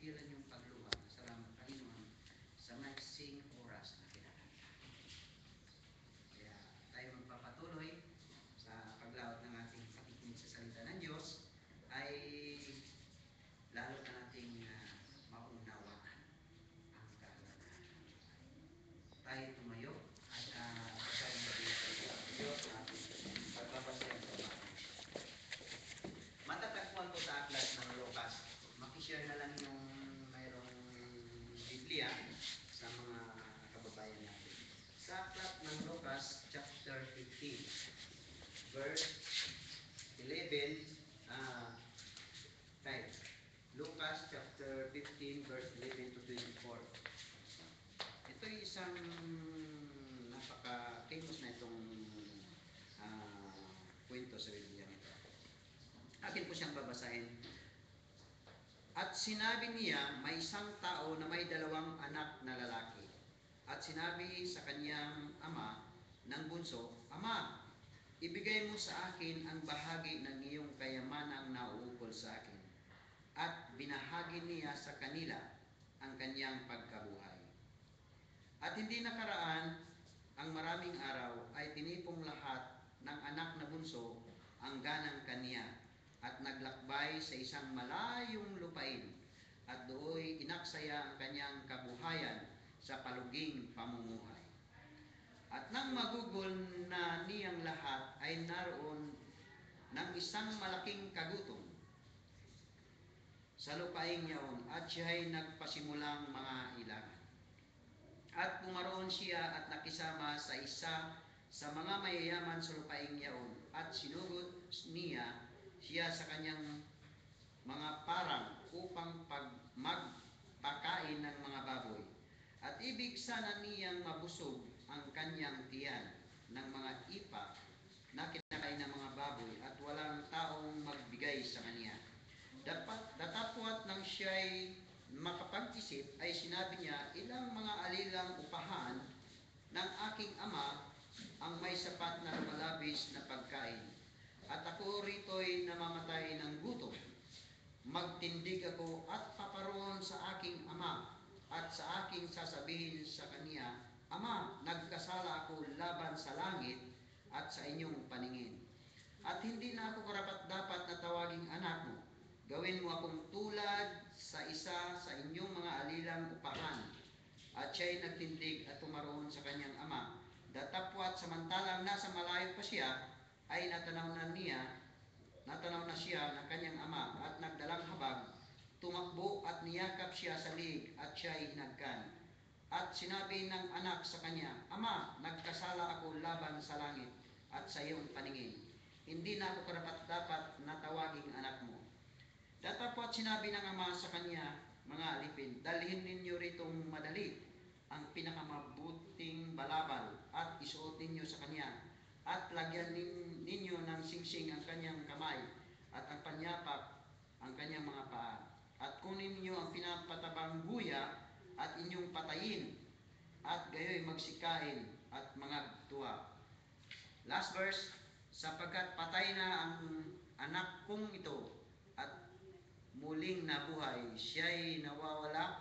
pigilan yung pagluha. Salamat Panginoon sa maiksing oras na kinakanta. Kaya tayo magpapatuloy sa paglawat ng ating pakikinig sa salita ng Diyos ay lalo na nating maunawaan ang kahalagahan. Tayo tumayo at basahin natin sa salita ng Diyos na ating pagbabasahin sa mga. Matatagpuan ko sa aklat ng Lucas. Makishare na lang yung mayroong Biblia sa mga kababayan natin. Sa aklat ng Lucas chapter 15 verse 11 Lucas chapter 15 verse 11 to 24. Ito'y isang napaka-famous na itong kwento sa Biblia nito. Akin po siyang babasahin. At sinabi niya, may isang tao na may 2 anak na lalaki. At sinabi sa kanyang ama ng bunso, Ama, ibigay mo sa akin ang bahagi ng iyong kayamanang nauukol sa akin. At binahagi niya sa kanila ang kanyang pagkabuhay. At hindi nakaraan ang maraming araw ay tinipong lahat ng anak na bunso ang ganang kaniya at naglakbay sa isang malayong lupain at dooy inaksaya ang kanyang kabuhayan sa paluging pamumuhay. At nang magugol na niyang lahat ay naroon ng isang malaking kagutom sa lupaing yaon at siya'y nagpasimulang mga ilangan. At pumaroon siya at nakisama sa isa sa mga mayayaman sa lupaing yaon at sinugot niya siya sa kanyang mga parang upang magpakain ng mga baboy. At ibig sana niyang mabusog ang kanyang tiyan ng mga ipa na kinakain ng mga baboy at walang taong magbigay sa kanya. Datapwat nang siya'y makapag-isip ay sinabi niya, ilang mga alilang upahan ng aking ama ang may sapat na lumalabis na pagkain. At ako rito'y namamatay ng gutom. Magtindig ako at paparoon sa aking ama at sa aking sasabihin sa kaniya, Ama, nagkasala ako laban sa langit at sa inyong paningin. At hindi na ako karapat-dapat na tawaging anak mo. Gawin mo akong tulad sa isa sa inyong mga alilang upahan. At siya'y nagtindig at tumaroon sa kanyang ama. Datapwat samantalang nasa malayo pa siya, ay natanaw na siya ng kanyang ama at nagdalang habag, tumakbo at niyakap siya sa liig at siya'y hinagkan. At sinabi ng anak sa kanya, Ama, nagkasala ako laban sa langit at sa iyong paningin. Hindi na ako karapat-dapat na tawaging anak mo. Datapwat sinabi ng ama sa kanya, mga alipin, dalhin ninyo ritong madali ang pinakamabuting balabal at isuot ninyo sa kanya at lagyan ninyo ng singsing ang kanyang kamay at ang panyapak ang kanyang mga paa. At kunin ninyo ang pinapatabang buya at inyong patayin at gayoy magsikain at mangagtuwa. Last verse, sapagkat patay na ang anak kong ito at muling nabuhay, siya'y nawala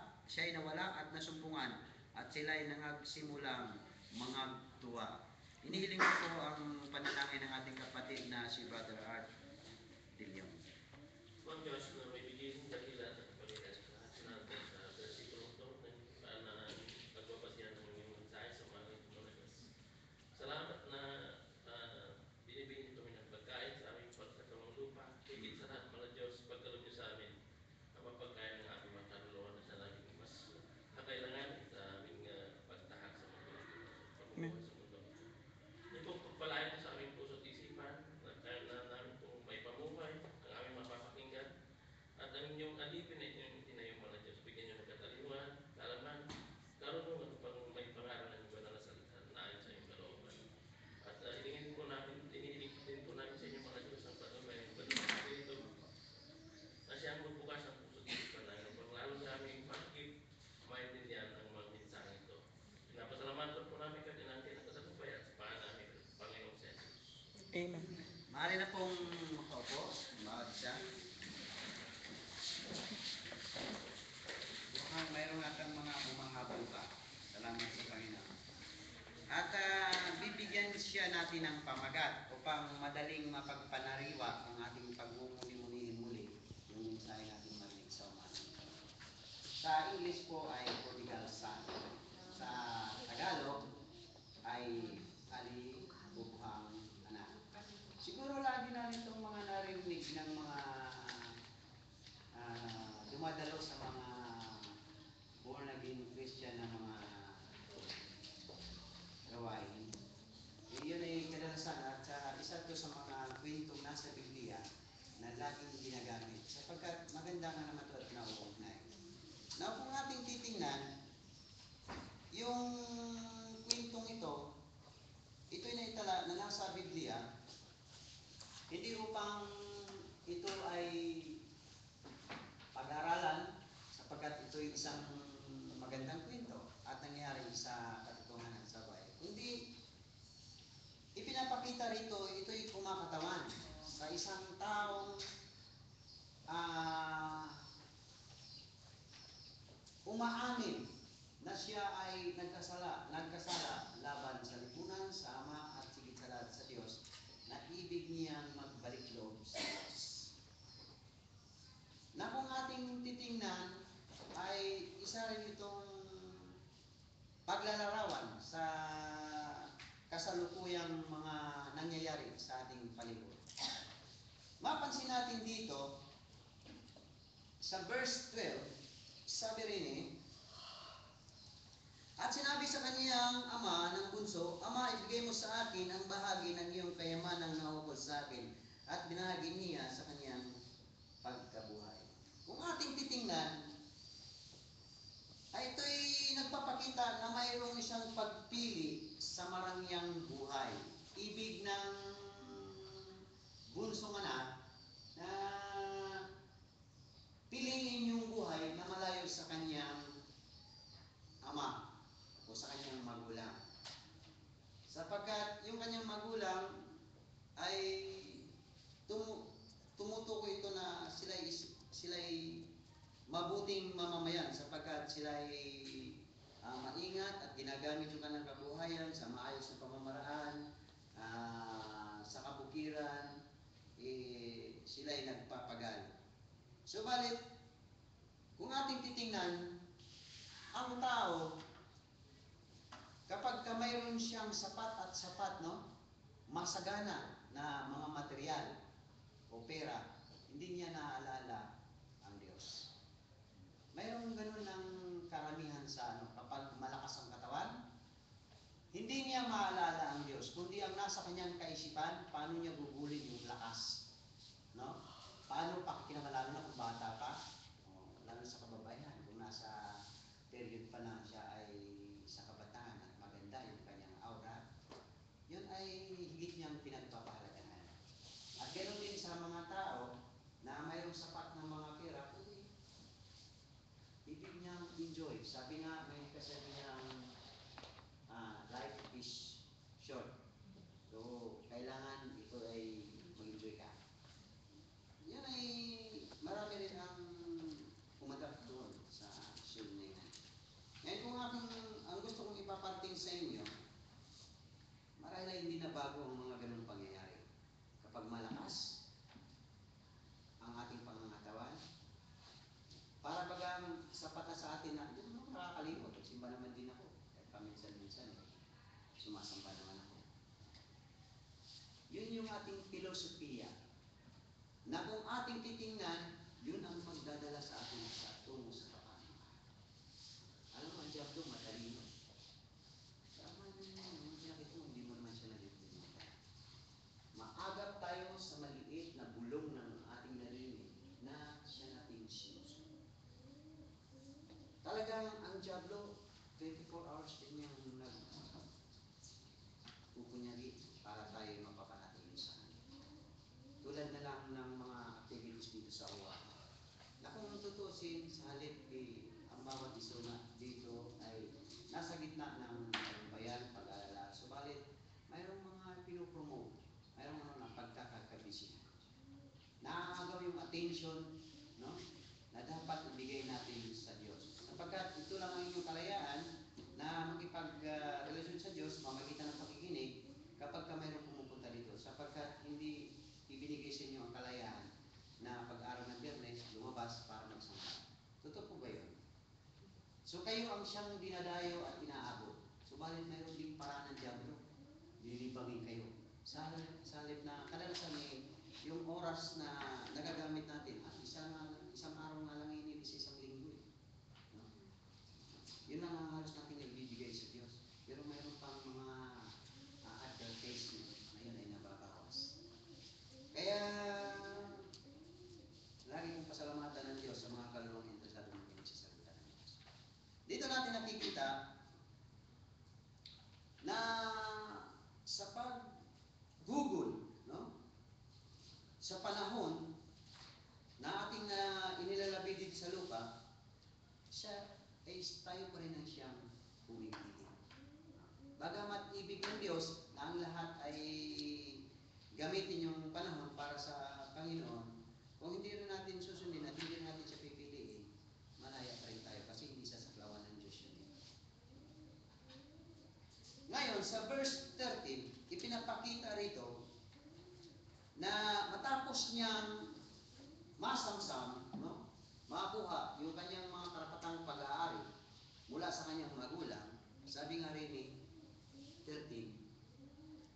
at nasumpungan at sila'y nangagsimulang mangagtuwa. Inihiling ko po ang panalangin ng ating kapatid na si Brother Art De Leon. Kung Diyos na may bigay ng dakilan at kapalitan sa lahat natin sa versikulo ito na pagbabasihan ng iyong mensahe sa mga Diyos. Salamat na binibigyan kami ng pagkain sa aming pagkatawang lupa. Higit sa lahat, mga Diyos, pagkalog niyo sa amin ang mapagkain ng aming mga kaluluwa na sa laging mas kakailangan sa aming pagtahak sa mga pagbubuhay sa mundo. Ito pagpalain sa aming puso at isipan na kaya na namin itong may pamuhay, ang aming mapapakinggan, at ang inyong alipin na inyong tinayong mga Diyos. Bigyan niyo ng kataliwan, kalaman, karunungan upang may pangaral ng iba na salita na ayon sa inyong kalooban. At inihiling din po namin sa inyong mga Diyos ang patuloy ng Banal na Espiritu na siyang magbukas ang puso at isipan namin upang lalo sa aming pakip maintindihan ang mga mensahe ito. Pinapasalamatan po namin ka din natin ang kasagupay at sa namin Panginoong Jesus. Amen. Maaari na pong makaupo, bawat isa. natin ng pamagat upang madaling mapagpanariwa ang ating pagmumuni-munihin muli yung mensahe natin marinig sa umaga. Sa English po ay prodigal son. Sa Tagalog ay ali-bughang anak. Siguro lagi na nitong mga narinig ng mga dumadalo sa mga born again Christian na mga gawain. Yun ay kadalasan at isa to sa mga kwentong nasa Biblia na laging ginagamit sapagkat maganda nga naman ito at nauugnay. Now kung ating titingnan, yung kwentong ito'y naitala na nasa Biblia, hindi upang ito ay pag-aralan sapagkat ito'y isang magandang kwento at nangyari sa katotohanan sa buhay. Kundi ipinapakita rito, ito'y kumakatawan sa isang taong umaamin na siya ay nagkasala laban sa lipunan, sa Ama at sigit sa lahat sa Diyos, na ibig niyang magbalik loob sa Diyos. Na kung ating titingnan ay isa rin itong paglalarawan sa kasalukuyang mga nangyayari sa ating palibot. Mapansin natin dito sa verse 12, sabi rin at sinabi sa kaniyang ama ng bunso, Ama, ibigay mo sa akin ang bahagi ng iyong kayamanang naubos sa akin, at binahagi niya sa kaniyang pagkabuhay. Kung ating titingnan, ay ito'y nagpapakita na mayroong isang pagpili sa marangyang buhay. Ibig ng bunsong anak na piliin yung buhay na malayo sa kanyang ama o sa kanyang magulang. Sapagkat yung kanyang magulang ay tumutukoy ito na sila'y mabuting mamamayan sapagkat sila'y maingat at ginagamit yung kanilang kabuhayan sa maayos na pamamaraan, sa kabukiran, sila'y nagpapagal. Subalit, kung ating titingnan, ang tao, kapag mayroon siyang sapat at sapat, masagana na mga material o pera, hindi niya naaalala ang Diyos. Mayroong ganun ng karamihan sa kapag malakas ang katawan, hindi niya maalala ang Diyos, kundi ang nasa kanyang kaisipan, paano niya gugulin yung lakas. Paano pakikinamalalo na kung bata pa, lalo sa kababayan, kung nasa period pa na siya ay sa kabataan at maganda yung kanyang aura, yun ay higit niyang pinagpapahalagahan. At ganoon din sa mga tao na mayroong sapat ng mga pera, ibig niyang enjoy. Sabi nga, may kasabi niyang life is short. So, kailangan ito ay mag-enjoy ka. Yan ay marami rin ang umadap doon sa issue na yan. Ngayon kung ang gusto kong ipaparting sa inyo, marahil ay hindi na bago ang mga ganung pangyayari. Kapag malakas ang ating pangangatawan, para bagang sapat na sa atin na, hindi naman ako nakakalimot. Simba naman din ako. Kahit paminsan-minsan, sumasamba naman ako. Yun yung ating filosofiya. Na kung ating titingnan, yun ang magdadala sa atin sa tungo sa kapanahan. Alam mo, ang Diablo matalino. Tama yun, pinakita mo, hindi mo naman siya nalipin. Maagap tayo sa maliit na bulong ng ating narinig na siya natin sinusunod. Talagang ang Diablo, 24 hours din niyang pupunyagi para tayo mapapanatili sa kanya. Tulad na lang ng mga activities dito sa UWA. Na kung tutusin sa halip ang bawat isa dito ay nasa gitna ng bayan, pag-aalala. Subalit, mayroong mga pinopromote, mayroong mga pagkakabisihan. Nakakagaw yung attention, na dapat ibigay natin sa Diyos. Sapagkat ito lang ang inyong kalayaan na makipag-relasyon sa Diyos, mamagitan ng pakikinig, kapag mayroong ang siyang dinadayo at inaabot. Subalit mayroon ding paraan ng diablo. Dililibangin kayo. Salip na kadalasan yung oras na nagagamit natin, isang araw nga lang ini sa isang linggo. No? Yun lang ang halos natin na ibibigay sa Diyos. Pero mayroon pang mga advertisement na yun ay nababawas. Kaya, lagi kong pasalamatan ng Diyos sa mga kaluluwang interesado natin sa salita ng Diyos. Dito natin nakikita na sa pag-google, no? Sa panahon na ating inilalabid dito sa lupa, siya ay tayo pa rin ang siyang pumipili. Bagamat ibig ng Diyos na ang lahat ay gamitin yung panahon para sa Panginoon, kung hindi rin natin susundin at hindi natin siya pipiliin, malaya pa rin tayo kasi hindi sasaklawan ng Diyos yun. Ngayon, sa verse 13, ipinapakita rito na matapos niyang masamsam, no, makuha yung kanyang mga karapatang pag-aari mula sa kanyang magulang, sabi nga rin ni 13,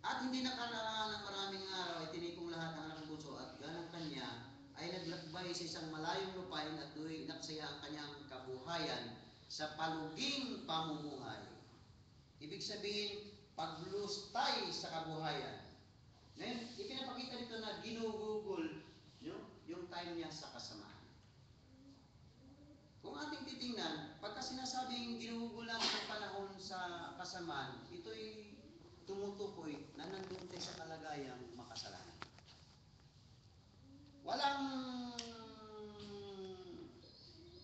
at hindi nakaraan ng maraming araw ay tinikong lahat ng anak ng bunso at ganang kanya ay naglakbay sa isang malayong lupain at do'y naksaya ang kanyang kabuhayan sa paluging pamumuhay. Ibig sabihin, paglustay sa kabuhayan. Ngayon, ipinapakita dito na ginugugol yung time niya sa kasamaan. Kung ating titingnan, pagka sinasabing ginugulan ang panahon sa kasamaan, ito'y tumutukoy na nandun tayo sa kalagayang makasalanan. Walang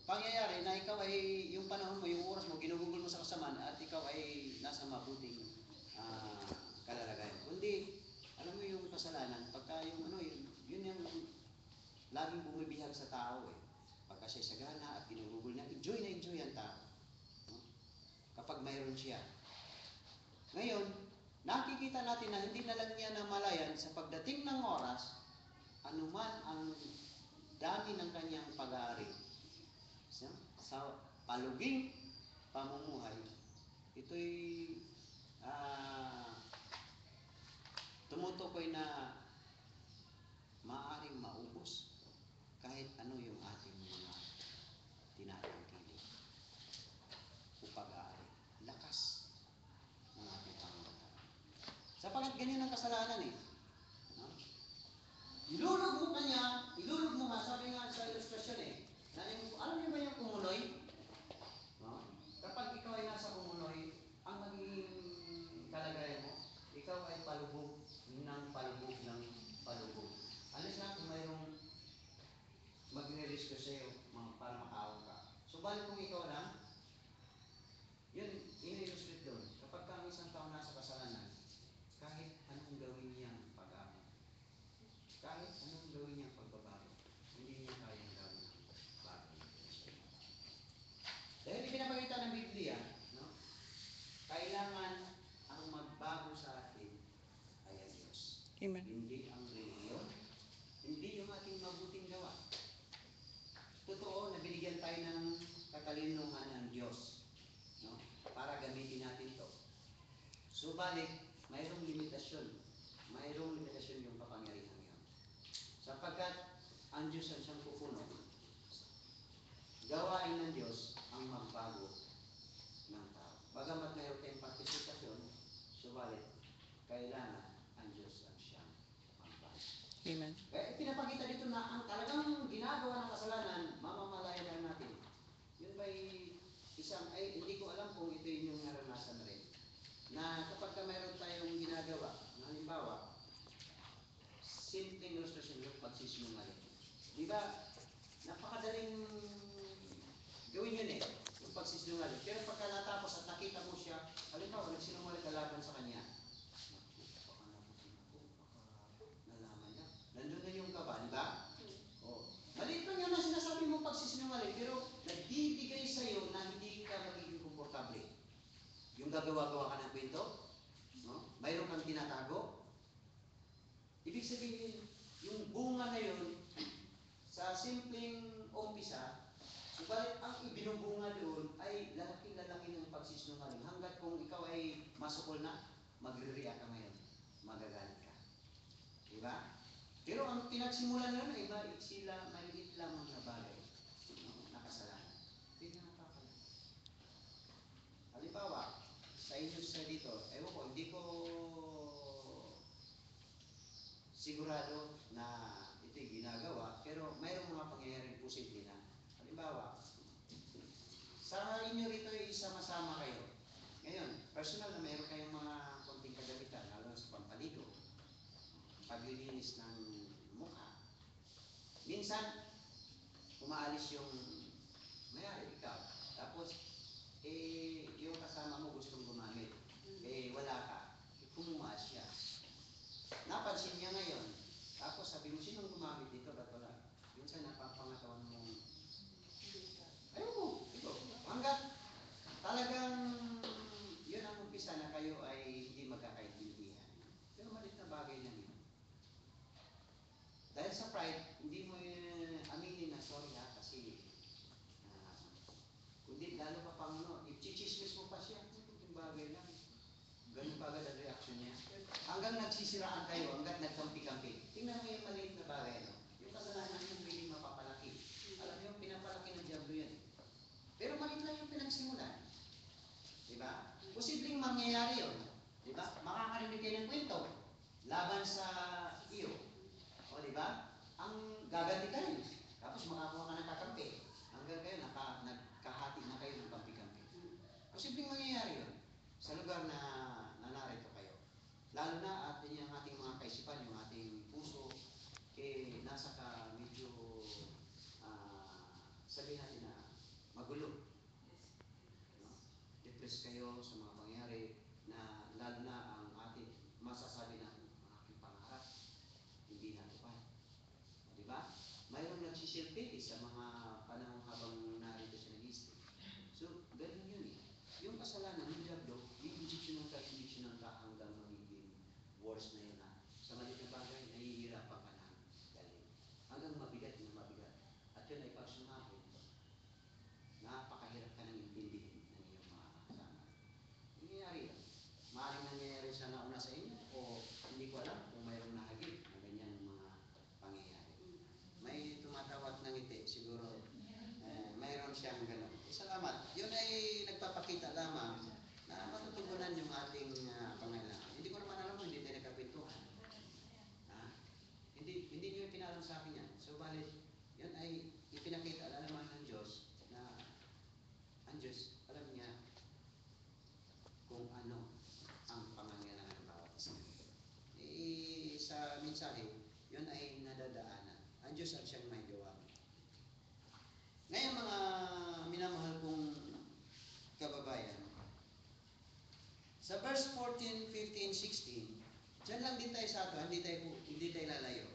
pangyayari na ikaw ay yung panahon mo, yung oras mo, ginugugol mo sa kasamaan at ikaw ay nasa mabuting kalalagayan. Kundi, alam mo yung kasalanan, pagka yung yun yung laging bumibihag sa tao eh. Pagka siya sagana at ginugugol na enjoy ang tao. No? Kapag mayroon siya. Ngayon, nakikita natin na hindi na lang niya namalayan sa pagdating ng oras, anuman ang dami ng kanyang pag-aari sa paluging pamumuhay, ito'y tumutukoy na maaaring maubos kahit ano yung ating mga tinatangkilik o pag-aari. Lakas ng ating pangalan. Sapagat ganyan ang kasalanan eh. No? Ilulog mo nga, sabi nga sa ilustrasyon eh, na alam niyo ba yung kumunoy? No? Kapag ikaw ay nasa kumunoy, ang magiging kalagayan mo, ikaw ay palubog ng palubog. Alis na kung mayroong magre-risk sa iyo para makaawag ka. Subalit kung ikaw lang, yun, ini-illustrate doon. Kapag ang isang tao nasa kasalanan, kahit anong gawin niyang pag-aamon, kahit anong gawin niyang pagbabago, hindi niya kayang gawin ang bagay. Dahil ipinapakita ng Biblia, no? Kailangan ang magbago sa atin ay ang Diyos. Amen. Hindi ang religion, hindi yung ating mabuting gawa. Totoo na binigyan tayo ng katalinuhan ng Diyos, no? Para gamitin natin ito. Subalit, mayroong limitasyon. Mayroong limitasyon yung kapangyarihan yun. Sapagkat ang Diyos ang siyang pupuno. Gawain ng Diyos ang magbago ng tao. Bagamat mayroon tayong partisipasyon, subalit, kailangan ang Diyos ang siyang magbago. Amen. Kaya pinapakita dito na ang talagang ginagawa ng kasalanan, mamamalayan lang natin. Yun ba'y hindi ko alam kung ito yung naranasan rin. Na kapag ka mayroon tayong ginagawa, halimbawa, simpleng illustration yung pagsisinungaling. Di ba, napakadaling gawin yun eh, yung pagsisinungaling. Pero pagka natapos at nakita mo siya, halimbawa, nagsinungaling ka laban sa kanya, nalaman niya. Nandun na yung kaba, di ba? O, maliit lang yan ang sinasabi mo pagsisinungaling, pero nagbibigay sa'yo na hindi ka magiging komportable. Yung gagawa-gawa ka ng kwento, no? Mayroon kang tinatago. Ibig sabihin, yung bunga na yun, sa simpleng umpisa, subalit ang ibinubunga doon ay lalaki-lalaki sinungaling. Hanggat kung ikaw ay masukol na, magre-react ka ngayon. Magagalit ka. Diba? Pero ang pinagsimulan nun ay sila maliit lamang na bagay. Na kasalanan. Pinapakala. Halimbawa, sa inyo sa dito, ewan ko, hindi ko sigurado na ito'y ginagawa, pero mayroong mga pangyayaring posible na. Halimbawa, sa inyo rito ay sama-sama kayo. Ngayon, personal na mayroon kayong mga konting kagamitan, lalo sa pampaligo, paglilinis ng mukha. Minsan, umaalis yung mayari ikaw. Tapos, yung kasama mo gustong gumamit. Wala ka. Kumuha siya. Napansin niya ngayon. Tapos sabi mo, sinong gumamit dito? Ba't wala? Minsan napapangatawan mo. Ayun mo. Ito. Hanggat talagang yun ang umpisa na kayo ay hindi magkakaintindihan. Pero malit na bagay lang yun. Dahil sa pride, hindi mo aminin na sorry ha, kasi kundi lalo pa pang i-chichismis mo pa siya. Yung bagay lang. Ganun pa agad ang reaction niya. Hanggang nagsisiraan kayo, hanggang nagkampi-kampi. Tingnan mo yung maliit na bagay, no? Yung kasalanan yung hindi mapapalaki. Alam niyo, pinapalaki ng diablo yan. Pero maliit lang yung pinagsimulan. Diba? Posibleng mangyayari yun. Diba? Makakarinig kayo ng kwento. Laban sa iyo. O, diba? Ang gaganti ka rin. Tapos makakuha ka ng kakampi. Hanggang kayo, nagkahati na kayo ng kampi-kampi. Posibleng mangyayari yun. Sa lugar na narito kayo. Lalo na atin yung ating mga kaisipan, yung ating puso, nasa ka medyo sabihin natin na magulo. No? Depress kayo sa mga pangyayari na lalo na ang ating masasabi na ang aking pangarap hindi natupad. Diba? Mayroong nagsisilpi sa mga panahon habang narito siya nag-isip. So, ganun yun eh. Yung kasalanan ng diablo, i-injection ka hanggang magiging worse na yun na. Sa maliit na bagay, nahihirapan ka na galing. Hanggang mabigat na mabigat. At yun ay pag sumabot, napakahirap ka nang intindihin ng iyong mga kasama. Nangyayari yun. Maaaring nangyayari siya nauna sa inyo o hindi ko alam kung mayroong nahagip na ganyan mga pangyayari. May tumatawat ng ngiti, siguro mayroon siyang gano'n. Salamat. Yun ay nagpapakita lamang na matutugunan yung ating pangailangan. Hindi ko naman alam mo, hindi tayo nagkapintuhan. Hindi niyo pinaalam sa akin yan. So, balit, yun ay ipinakita naman ng Diyos na ang Diyos, alam niya kung ano ang pangangailangan ng bawat isa. Sa mensahe, yun ay nadadaanan. Ang Diyos ang siyang may gawa. Ngayon mga minamahal kong kababayan, sa verse 14, 15, 16, dyan lang din tayo sa ato, hindi tayo lalayo.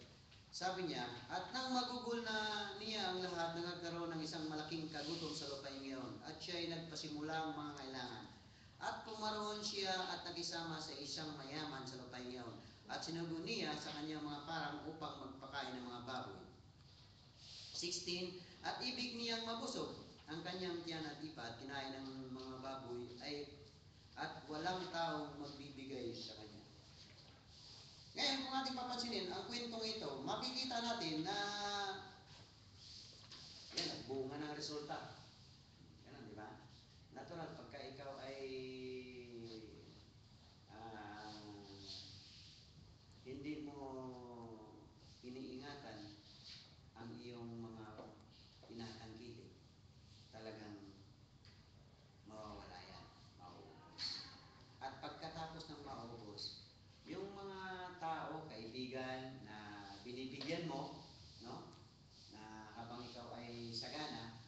Sabi niya, at nang magugol na niya ang lahat, nagkaroon ng isang malaking kagutom sa lupain ngayon, at siya ay nagpasimula ang mga kailangan. At pumaroon siya at nag-isama sa isang mayaman sa lupain ngayon, at sinugo niya sa kanyang mga parang upang magpakain ng mga baboy. 16, at ibig niyang mabusog ang kanyang tiyan at ipa at kinain ng mga baboy at walang taong magbibigay sa kanya. Ngayon, kung ating papansinin, ang kwentong ito, makikita natin na yan, nagbunga ng resulta. Ganun, di ba? Natural, pagka ikaw ay hindi mo iniingatan ang iyong mga inatangkilik, talagang mawawala yan, mauubos. At pagkatapos ng maubos, yung mga tao, kaibigan na binibigyan mo, no? Na habang ikaw ay sagana,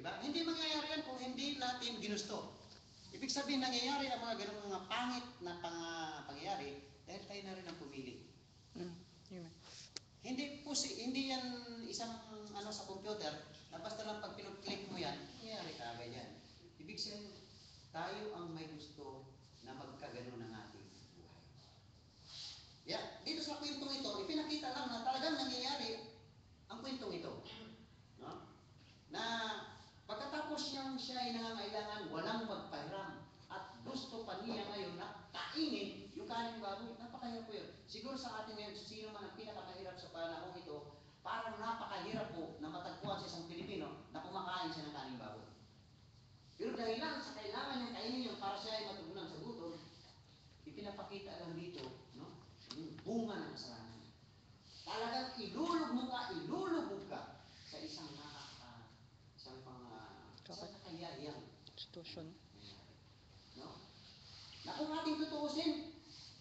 Diba? Hindi mangyayari yan kung hindi natin ginusto. Ibig sabihin, nangyayari ang mga ganung mga pangit na pangyayari dahil tayo na rin ang pumili. Amen. Hindi yan isang sa computer na basta lang pag pinag-click mo yan, nangyayari ka agad yan. Ibig sabihin, tayo ang may gusto na magkagano ng ating buhay. Dito sa kwentong ito, ipinakita lang na talagang nangyayari ang kwentong ito. No? Na pagkatapos siya ay nangangailangan, walang magpahiram. At gusto pa niya ngayon na kainin yung kanin baboy. Napakahirap po yun. Siguro sa atin ngayon, sino man ang pinakamahirap sa panahon ito, parang napakahirap po na matagpuan sa isang Pilipino na kumakain siya ng kanin baboy. Pero dahil lang sa kailangan niyang kainin yun para siya ay matugunan sa gutom, ipinapakita lang dito, no? Yung bunga ng kasalanan. Talagang ilulubog ka sa isang nakakayayang Institution. no? Na kung ating tutuusin,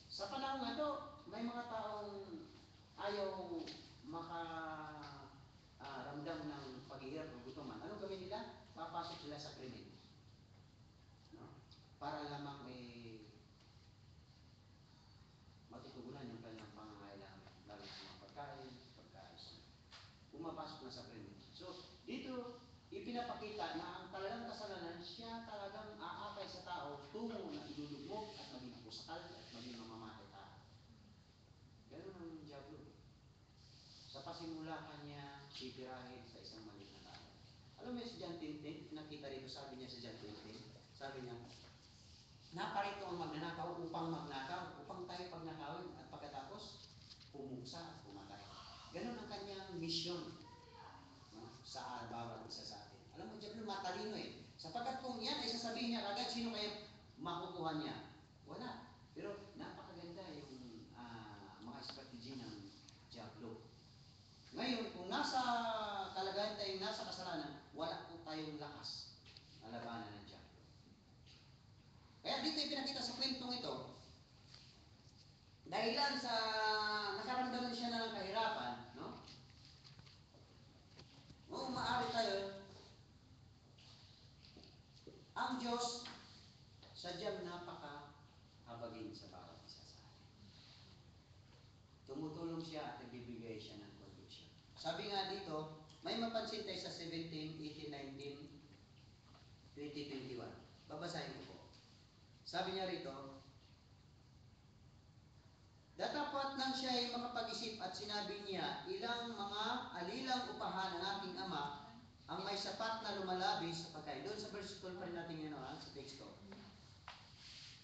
sa panahon nga ito, may mga taong ayaw ramdam ng paghihirap ng gutuman. Anong gawin nila? Papasok sila sa krimen. No? Para lamang matutugunan yung kanilang pangangailangan, lalo sa mga pagkain. Pumapasok na sa krimen. So, dito, ipinapakita na ang talagang kasalanan, siya talagang aakay sa tao tungo na ilulubog at maging pusakal at maging mamamatay tao. Ganun ang Diablo. Sa pasimula kanya, titirahin sa isang maliit na tao. Alam mo yung si John 10:10, nakita rito, sabi niya sa John 10:10, sabi niya, naparito ang magnanakaw upang magnakaw, upang tayo pagnakawin at pagkatapos, pumuksa at pumatay. Ganun ang kanyang misyon, no? Sa bawat isa sa atin. Alam mo, Diablo matalino sapagkat kung yan ay sasabihin niya agad, sino kaya makukuha niya? Wala. Pero napakaganda yung mga strategy ng Diablo. Ngayon, kung nasa kalagayan tayong nasa kasalanan, wala po tayong lakas na labanan ng Diablo. Kaya dito ipinakita sa kwentong ito, dahilan sa nakaramdaman siya ng kahirapan, no? Kung maaari tayo, ang Diyos sadyang napakahabagin sa bawat isa sa atin. Tumutulong siya at nagbibigay siya ng conviction. Sabi nga dito, may mapansin tayo sa 17, 18, 19, 20, 21. Babasahin ko po. Sabi niya rito, datapat nang siya ay makapag-isip at sinabi niya, ilang mga alilang upahan ng aking ama ang may sapat na lumalabis sa pagkain. Doon sa verse 12 pa rin natin yun, sa teksto.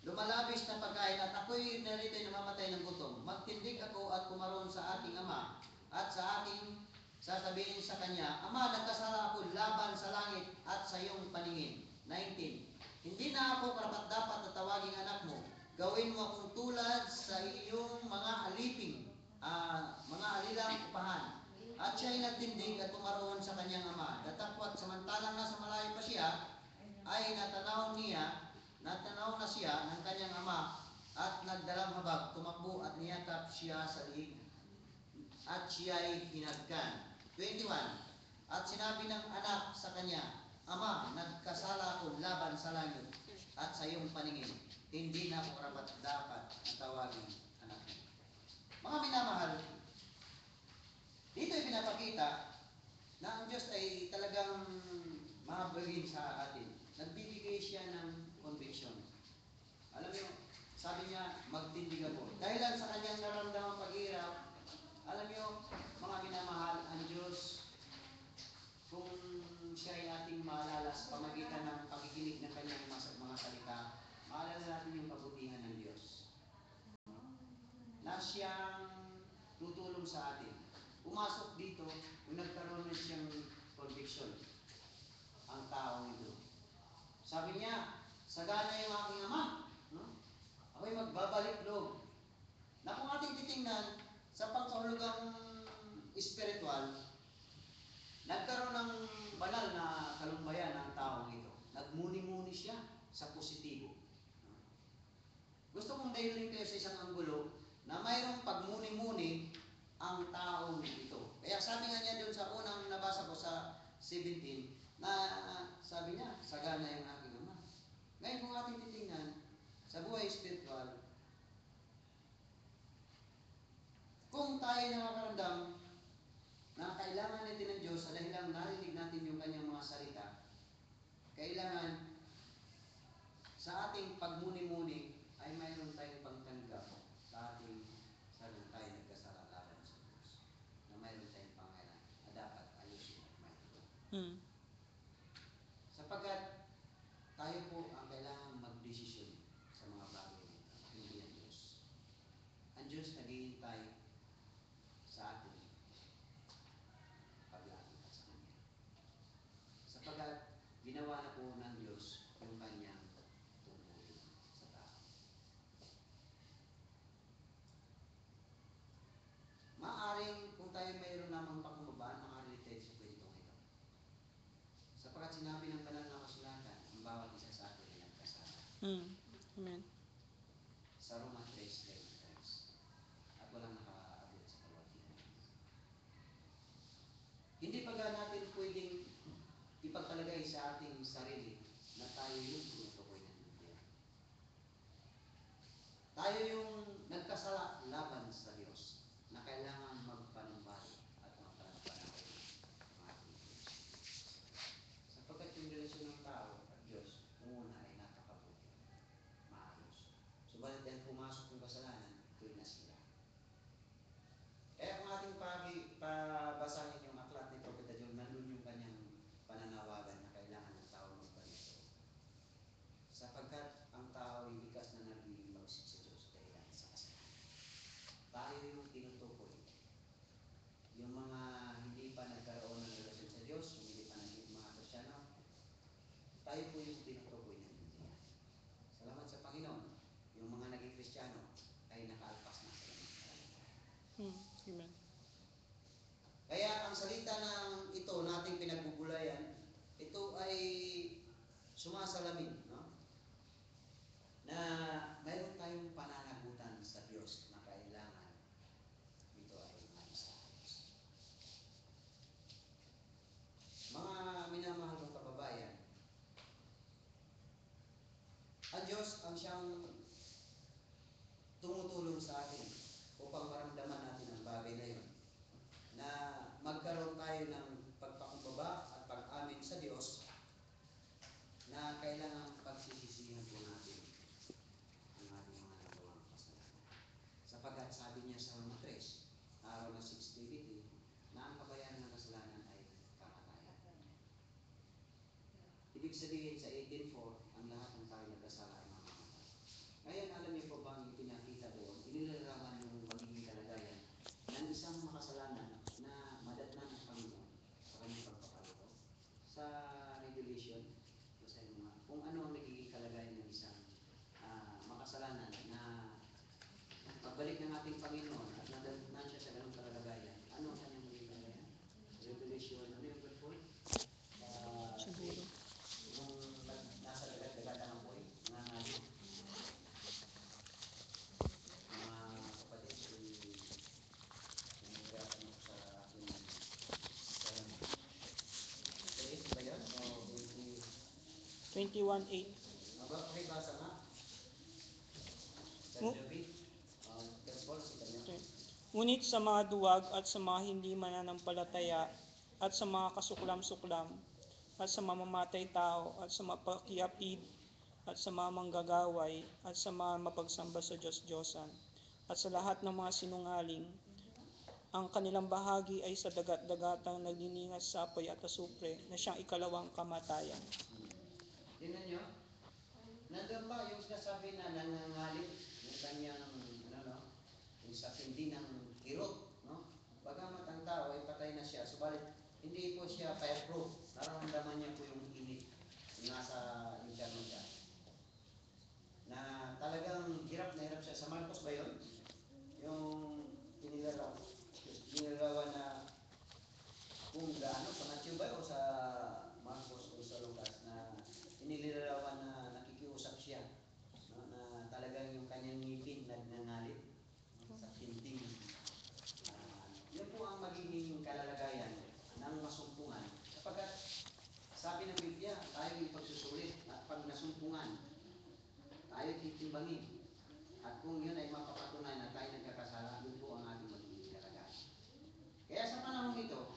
Lumalabis na pagkain at ako'y narito'y namamatay ng gutom. Magtindig ako at kumaroon sa aking ama at sa aking sasabihin sa kanya, Ama, nagkasala ako laban sa langit at sa iyong paningin. 19. Hindi na ako karapat-dapat na tawaging anak mo. Gawin mo akong tulad sa iyong mga aliping, mga alilang upahan. At siya ay nagtindig at tumaroon sa kanyang ama. Datapwat samantalang nasa malayo pa siya, ay natanaw na siya ng kanyang ama at nagdalang habag, tumakbo at niyakap siya sa liig. At siya ay hinagkan. 21. At sinabi ng anak sa kanya, Ama, nagkasala ako laban sa langit at sa iyong paningin. Hindi na ako karapat-dapat na tawagin anak mo. Mga minamahal, dito ay pinapakita na ang Diyos ay talagang mahabagin sa atin. Nagbibigay siya ng conviction. Alam niyo, sabi niya, magtindig ako. Dahil lang sa kanyang naramdamang paghirap, alam niyo, mga minamahal, ang Diyos, kung siya ay ating maalala sa pamagitan ng pakikinig ng kanyang mga salita, maalala natin yung kabutihan ng Diyos. Na siyang tutulong sa atin. Pumasok dito, kung nagkaroon na siyang conviction, ang taong ito. Sabi niya, sagana yung aking ama. No? Ako'y magbabalik loob. Na kung ating titingnan, sa pangkahulugang espiritual, nagkaroon ng banal na kalumbayan ng taong ito. Nagmuni-muni siya sa positibo. Gusto kong dahilin kayo sa isang anggulo na mayroong pagmuni-muni ang taong ito. Kaya sabi nga niya doon sa unang nabasa ko sa 17, na sa buhay spiritual, kung tayo nakakaramdam na kailangan natin ng Diyos sa dahilang narinig natin yung kanyang mga salita, kailangan sa ating pagmuni-muni ay mayroon tayong pagtanggap sa ating sarili tayo nagkasala laban sa Diyos. Na mayroon tayong pangailan na dapat ayusin at mayroon. Mm. Sapagkat tayo po ang kailangan magdesisyon sa mga bagay na ito, hindi ang Diyos. Ang Diyos naghihintay sa atin paglapit at sa Kanya. Sapagkat ginawa na po ng Diyos yung Kanyang tungkulin sa tao. Maaring kung tayo mayroon namang pakumbabaan, makarelate sa kwentong ito. Sapagkat sinabi ng banal na kasulatan, ang bawat isa sa atin ay nagkasala. Mm. Amen. Sa Roma 3:23. At walang nakaabot sa kalwatian. Hindi pa natin pwedeng ipagpalagay sa ating sarili na tayo yung tinutukoy ng Biblia. Tayo yung nagkasala laban sa Diyos na kailangan magpanumbalik at magpanagpanagay ng ating Diyos. Sapagkat yung relasyon ng tao at Diyos, una ay napakabuti, maayos. Subalit dahil pumasok yung kasalanan, ito'y nasira. Kaya kung ating pabasahin yung aklat ni Propeta Joel, nandun yung kanyang pananawagan na kailangan ng tao magpanito. Sapagkat ang tao ay likas na nag-iimagsik sa Diyos dahil sa kasalanan. Tayo yung tinutukoy. Yung mga hindi pa nagkaroon ng relasyon sa Diyos, yung hindi pa naging mga Kristyano, tayo po yung tinutukoy ng Biblia. Salamat sa Panginoon. Yung mga naging Kristiyano ay nakaalpas na sa lamang kalagayan. Mm. Amen. Kaya ang salita ng ito nating pinagbubulayan, ito ay sumasalamin, no? Na mayroon tayong pananagutan sa Diyos na kailangan ito ay maisayos. Mga minamahal kong kababayan, ang Diyos ang siyang tumutulong sa atin upang maramdaman natin ang bagay na yun. Na magkaroon tayo ng pagpakumbaba at pag-amin sa Diyos na kailangan pagsisisihan po natin ang ating mga nagawang kasalanan. Sapagkat sabi niya sa Roma 3, araw na 6:20, na ang kabayaran ng kasalanan ay kamatayan. Ibig sabihin sa 18:4, ang lahat ng tayo nagkasala ay mamamatay. Ngayon, alam niyo po ba ang ipinakita doon? Inilarawan yung magiging kalagayan ng isang makasalanan na madatnan ng Panginoon sa kanyang pagpapaluto. Sa Revelation, basahin mo nga, kung ano ang nagiging kalagayan ng isang makasalanan na pagbalik ng ating Panginoon at nadatnan siya sa ganung kalagayan, ano ang kanyang magiging kalagayan? Revelation, ano yung verse 4? Siguro. Yung nasa dagat-dagatan ng buhay, nangangalit. Mga kapatid, nangyayarapan ako sa aking ba yan? O 20? 21:8. Pakibasa nga. Sa Oh. David, verse 4, sa kanya. Okay. Ngunit sa mga duwag at sa mga hindi mananampalataya at sa mga kasuklam-suklam at sa mamamatay tao at sa mapakiapid at sa mga manggagaway at sa mga mapagsamba sa Diyos-Diyosan at sa lahat ng mga sinungaling, ang kanilang bahagi ay sa dagat-dagatang nagliningas sa apoy at asupre na siyang ikalawang kamatayan. Tingnan nyo, nandun pa yung sinasabi na nangangalit yung kanyang, yung sa tindi ng kirot, no? Bagamat ang tao ay patay na siya, subalit hindi po siya fireproof. Nararamdaman niya po yung init yung nasa interno siya. Na talagang hirap na hirap siya. Sa Marcos ba yun? Yung inilarawan na kung gaano, sa Matthew ba o sa Marcos o sa Lucas na inilarawan na nakikiusap siya, no? Na talagang yung kanyang ngipin nagnangalit, no? Sa tinting. Yun po ang magiging kalalagayan ng masumpungan. Sapagkat sabi ng Biblia, tayo yung pagsusulit at pag nasumpungan, tayo titimbangin. At kung yun ay mapapatunay na tayo nagkakasala, yun po ang ating magiging kalagayan. Kaya sa panahon ito,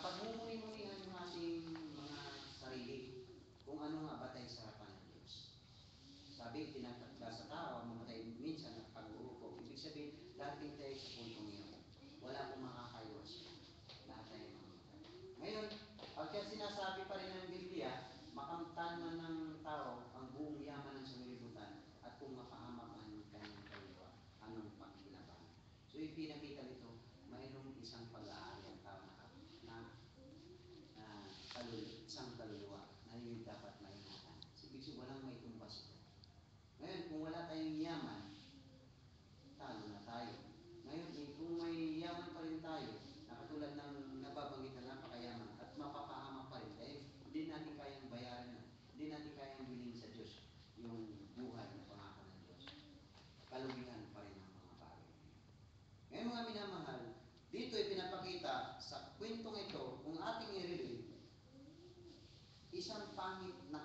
pagmumuni-munihan yung ating mga sarili kung ano nga ba tayo sa harapan ng Diyos. Sabi, tinatagda sa tao, mamatay minsan at pag-uupo. Ibig sabihin, dating tayo sa puntong iyon. Wala pong makakaiwas. Lahat tayo mamatay. Ngayon, pagka sinasabi pa rin ng Biblia, makamtan man ng tao ang buong yaman ng sanglibutan at kung mapahamak man ang kanyang kaliwa, anong pagkilaban. So, ipinakita nito, mayroong isang pag-aari ang tao isang kaluluwa na yun dapat maingatan. Ibig sabihin, walang may tumbas ito. Ngayon, kung wala tayong yaman, talo na tayo. Ngayon, kung may yaman pa rin tayo, na katulad ng nababanggit na napakayaman at mapapahamak pa rin tayo, hindi natin kayang bayaran na, hindi natin kayang bilhin sa Diyos yung buhay na pangako ng Diyos. Kalugihan pa rin ang mga bagay. Ngayon mga minamahal, dito ay pinapakita sa kwentong ito, kung ating i-relate, isang pangit na